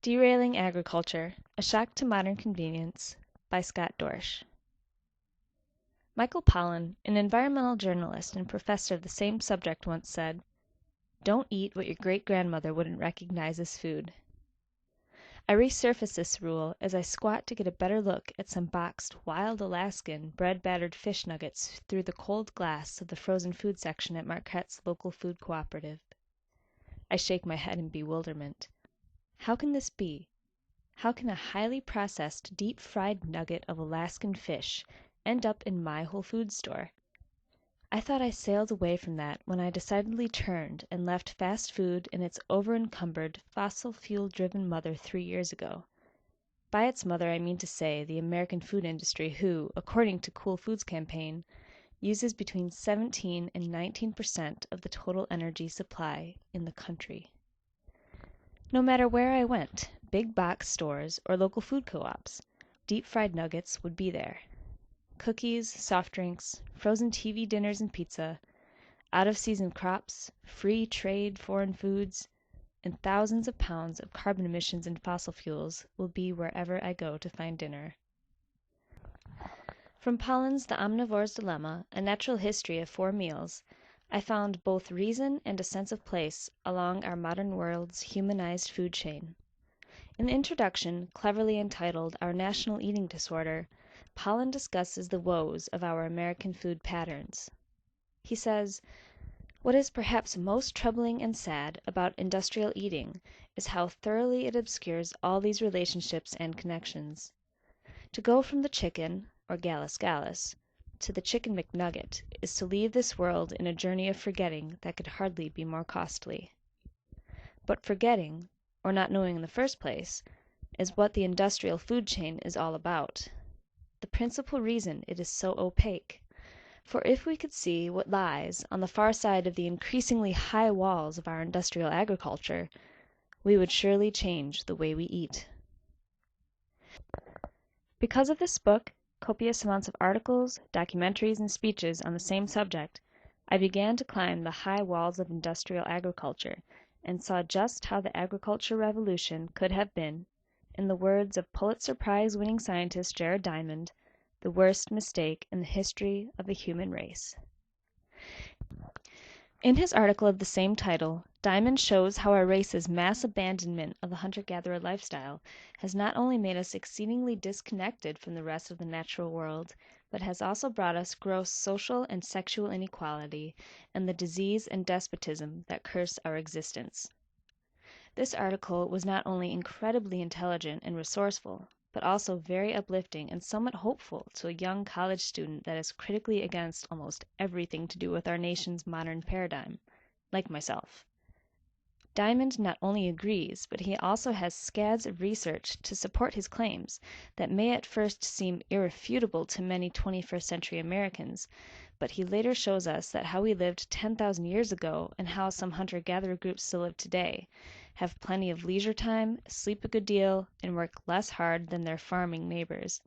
Derailing Agriculture, A Shock to Modern Convenience by Scott Dorsch. Michael Pollan, an environmental journalist and professor of the same subject, once said, "Don't eat what your great-grandmother wouldn't recognize as food." I resurface this rule as I squat to get a better look at some boxed wild Alaskan bread-battered fish nuggets through the cold glass of the frozen food section at Marquette's local food cooperative. I shake my head in bewilderment. How can this be? How can a highly processed, deep-fried nugget of Alaskan fish end up in my Whole Foods store? I thought I sailed away from that when I decidedly turned and left fast food and its over-encumbered, fossil fuel-driven mother 3 years ago. By its mother I mean to say the American food industry who, according to Cool Foods campaign, uses between 17 and 19% of the total energy supply in the country. No matter where I went, big box stores or local food co-ops, deep-fried nuggets would be there. Cookies, soft drinks, frozen TV dinners and pizza, out-of-season crops, free trade foreign foods, and thousands of pounds of carbon emissions and fossil fuels will be wherever I go to find dinner. From Pollan's The Omnivore's Dilemma, A Natural History of 4 Meals, I found both reason and a sense of place along our modern world's humanized food chain. In the introduction, cleverly entitled Our National Eating Disorder, Pollan discusses the woes of our American food patterns. He says, "What is perhaps most troubling and sad about industrial eating is how thoroughly it obscures all these relationships and connections. To go from the chicken, or Gallus Gallus, to the Chicken McNugget is to leave this world in a journey of forgetting that could hardly be more costly." But forgetting, or not knowing in the first place, is what the industrial food chain is all about. The principal reason it is so opaque. For if we could see what lies on the far side of the increasingly high walls of our industrial agriculture, we would surely change the way we eat. Because of this book, copious amounts of articles, documentaries, and speeches on the same subject, I began to climb the high walls of industrial agriculture and saw just how the agriculture revolution could have been, in the words of Pulitzer Prize-winning scientist Jared Diamond, the worst mistake in the history of the human race. In his article of the same title, Diamond shows how our race's mass abandonment of the hunter-gatherer lifestyle has not only made us exceedingly disconnected from the rest of the natural world, but has also brought us gross social and sexual inequality and the disease and despotism that curse our existence. This article was not only incredibly intelligent and resourceful, but also very uplifting and somewhat hopeful to a young college student that is critically against almost everything to do with our nation's modern paradigm, like myself. Diamond not only agrees, but he also has scads of research to support his claims that may at first seem irrefutable to many 21st century Americans, but he later shows us that how we lived 10,000 years ago and how some hunter-gatherer groups still live today have plenty of leisure time, sleep a good deal, and work less hard than their farming neighbors.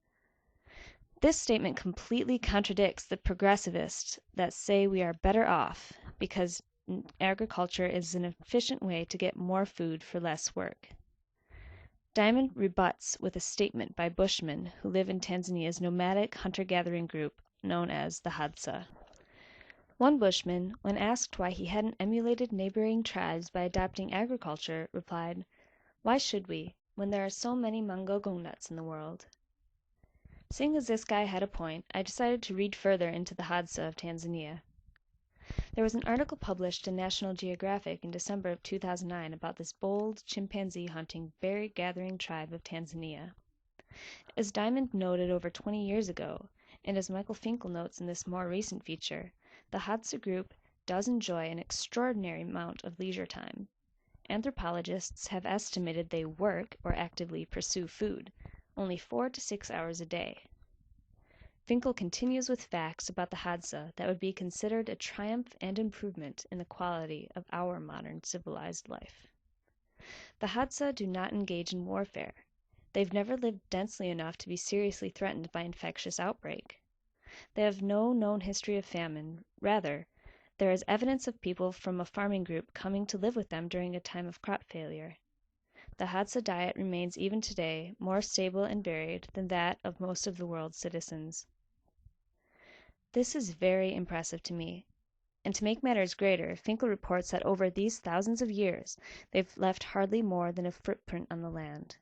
This statement completely contradicts the progressivists that say we are better off because agriculture is an efficient way to get more food for less work. Diamond rebuts with a statement by Bushmen who live in Tanzania's nomadic hunter-gathering group known as the Hadza. One Bushman, when asked why he hadn't emulated neighboring tribes by adopting agriculture, replied, "Why should we, when there are so many mangogo nuts in the world?" Seeing as this guy had a point, I decided to read further into the Hadza of Tanzania. There was an article published in National Geographic in December of 2009 about this bold, chimpanzee-hunting, berry-gathering tribe of Tanzania. As Diamond noted over 20 years ago, and as Michael Finkel notes in this more recent feature, the Hadza group does enjoy an extraordinary amount of leisure time. Anthropologists have estimated they work, or actively pursue food, only 4 to 6 hours a day. Finkel continues with facts about the Hadza that would be considered a triumph and improvement in the quality of our modern civilized life. The Hadza do not engage in warfare. They've never lived densely enough to be seriously threatened by infectious outbreak. They have no known history of famine. Rather, there is evidence of people from a farming group coming to live with them during a time of crop failure. the Hadza diet remains even today more stable and varied than that of most of the world's citizens. This is very impressive to me. And to make matters greater, Finkel reports that over these thousands of years, they've left hardly more than a footprint on the land.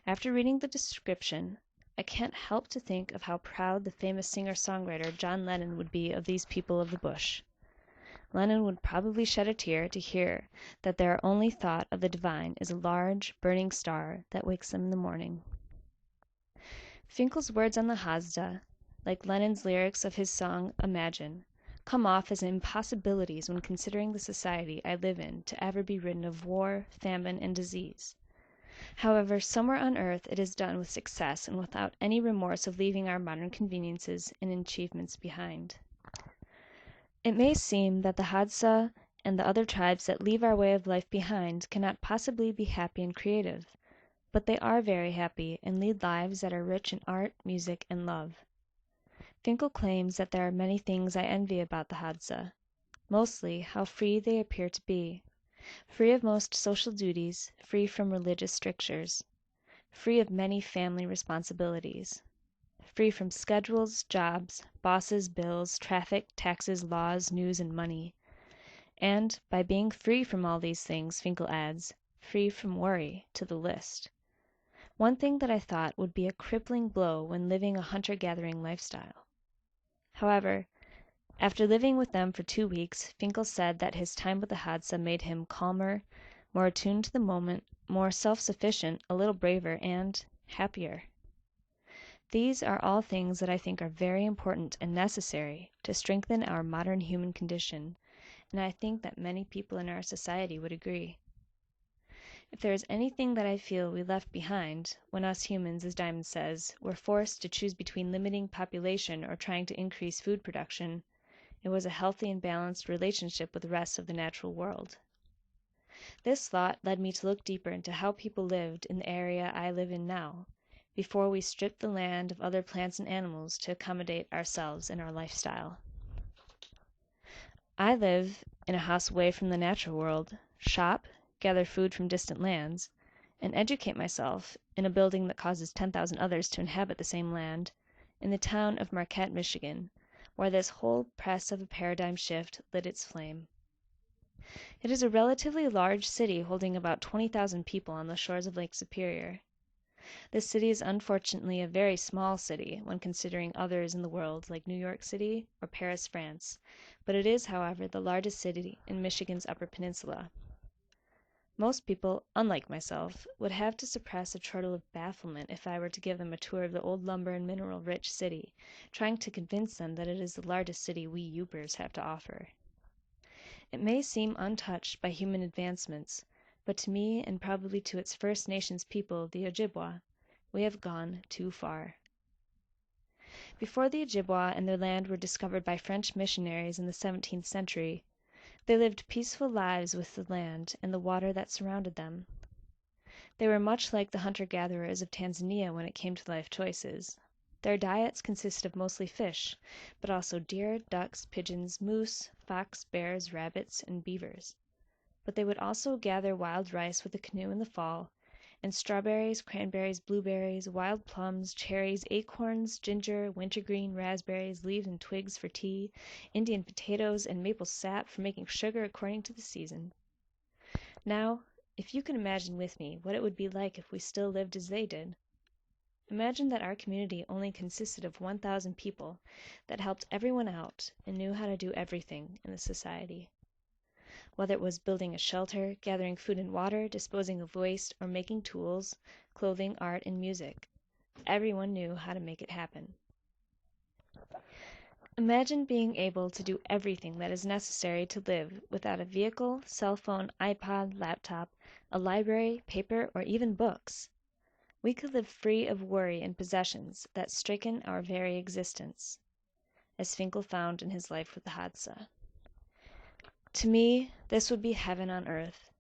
After reading the description, I can't help to think of how proud the famous singer-songwriter John Lennon would be of these people of the bush. Lennon would probably shed a tear to hear that their only thought of the divine is a large, burning star that wakes them in the morning. Finkel's words on the Hadza, like Lennon's lyrics of his song Imagine, come off as impossibilities when considering the society I live in to ever be ridden of war, famine, and disease. However, somewhere on earth it is done with success and without any remorse of leaving our modern conveniences and achievements behind. It may seem that the Hadza and the other tribes that leave our way of life behind cannot possibly be happy and creative, but they are very happy and lead lives that are rich in art, music, and love. Finkel claims that there are many things I envy about the Hadza, mostly how free they appear to be, free of most social duties, free from religious strictures, free of many family responsibilities, free from schedules, jobs, bosses, bills, traffic, taxes, laws, news, and money. And, by being free from all these things, Finkel adds, free from worry to the list. One thing that I thought would be a crippling blow when living a hunter-gathering lifestyle. However, after living with them for 2 weeks, Finkel said that his time with the Hadza made him calmer, more attuned to the moment, more self-sufficient, a little braver, and happier. These are all things that I think are very important and necessary to strengthen our modern human condition, and I think that many people in our society would agree. If there is anything that I feel we left behind, when us humans, as Diamond says, were forced to choose between limiting population or trying to increase food production, it was a healthy and balanced relationship with the rest of the natural world. This thought led me to look deeper into how people lived in the area I live in now, before we stripped the land of other plants and animals to accommodate ourselves and our lifestyle. I live in a house away from the natural world, shop, gather food from distant lands, and educate myself in a building that causes 10,000 others to inhabit the same land, in the town of Marquette, Michigan, where this whole press of a paradigm shift lit its flame. It is a relatively large city holding about 20,000 people on the shores of Lake Superior. This city is unfortunately a very small city when considering others in the world like New York City or Paris, France, but it is, however, the largest city in Michigan's Upper Peninsula. Most people, unlike myself, would have to suppress a chortle of bafflement if I were to give them a tour of the old lumber and mineral-rich city, trying to convince them that it is the largest city we Yoopers have to offer. It may seem untouched by human advancements, but to me, and probably to its First Nations people, the Ojibwa, we have gone too far. Before the Ojibwa and their land were discovered by French missionaries in the 17th century, they lived peaceful lives with the land and the water that surrounded them. They were much like the hunter-gatherers of Tanzania when it came to life choices. Their diets consisted of mostly fish, but also deer, ducks, pigeons, moose, fox, bears, rabbits, and beavers. But they would also gather wild rice with a canoe in the fall, and strawberries, cranberries, blueberries, wild plums, cherries, acorns, ginger, wintergreen, raspberries, leaves and twigs for tea, Indian potatoes, and maple sap for making sugar according to the season. Now, if you can imagine with me what it would be like if we still lived as they did. Imagine that our community only consisted of 1,000 people that helped everyone out and knew how to do everything in the society. Whether it was building a shelter, gathering food and water, disposing of waste, or making tools, clothing, art, and music, everyone knew how to make it happen. Imagine being able to do everything that is necessary to live without a vehicle, cell phone, iPod, laptop, a library, paper, or even books. We could live free of worry and possessions that stricken our very existence, as Finkel found in his life with the Hadza. To me, this would be heaven on earth.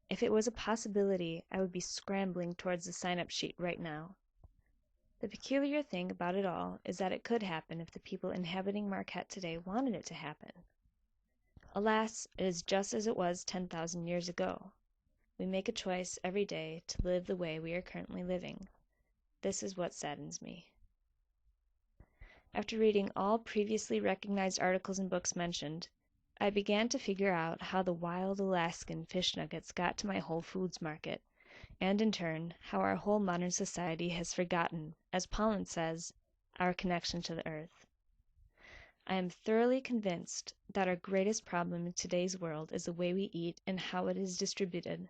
If it was a possibility, I would be scrambling towards the sign-up sheet right now. The peculiar thing about it all is that it could happen if the people inhabiting Marquette today wanted it to happen. Alas, it is just as it was 10,000 years ago. We make a choice every day to live the way we are currently living. This is what saddens me. After reading all previously recognized articles and books mentioned, I began to figure out how the wild Alaskan fish nuggets got to my Whole Foods market, and in turn, how our whole modern society has forgotten, as Pollan says, our connection to the earth. I am thoroughly convinced that our greatest problem in today's world is the way we eat and how it is distributed.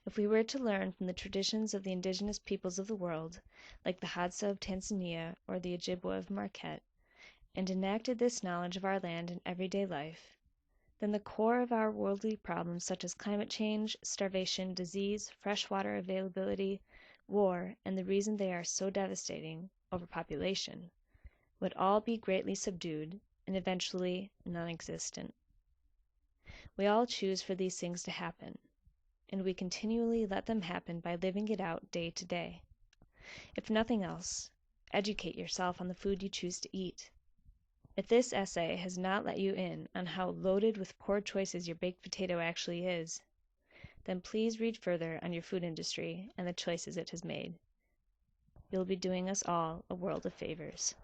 If we were to learn from the traditions of the indigenous peoples of the world, like the Hadza of Tanzania or the Ojibwa of Marquette, and enacted this knowledge of our land in everyday life, then the core of our worldly problems such as climate change, starvation, disease, fresh water availability, war, and the reason they are so devastating, overpopulation, would all be greatly subdued and eventually non-existent. We all choose for these things to happen, and we continually let them happen by living it out day to day. If nothing else, educate yourself on the food you choose to eat. If this essay has not let you in on how loaded with poor choices your baked potato actually is, then please read further on your food industry and the choices it has made. You'll be doing us all a world of favors.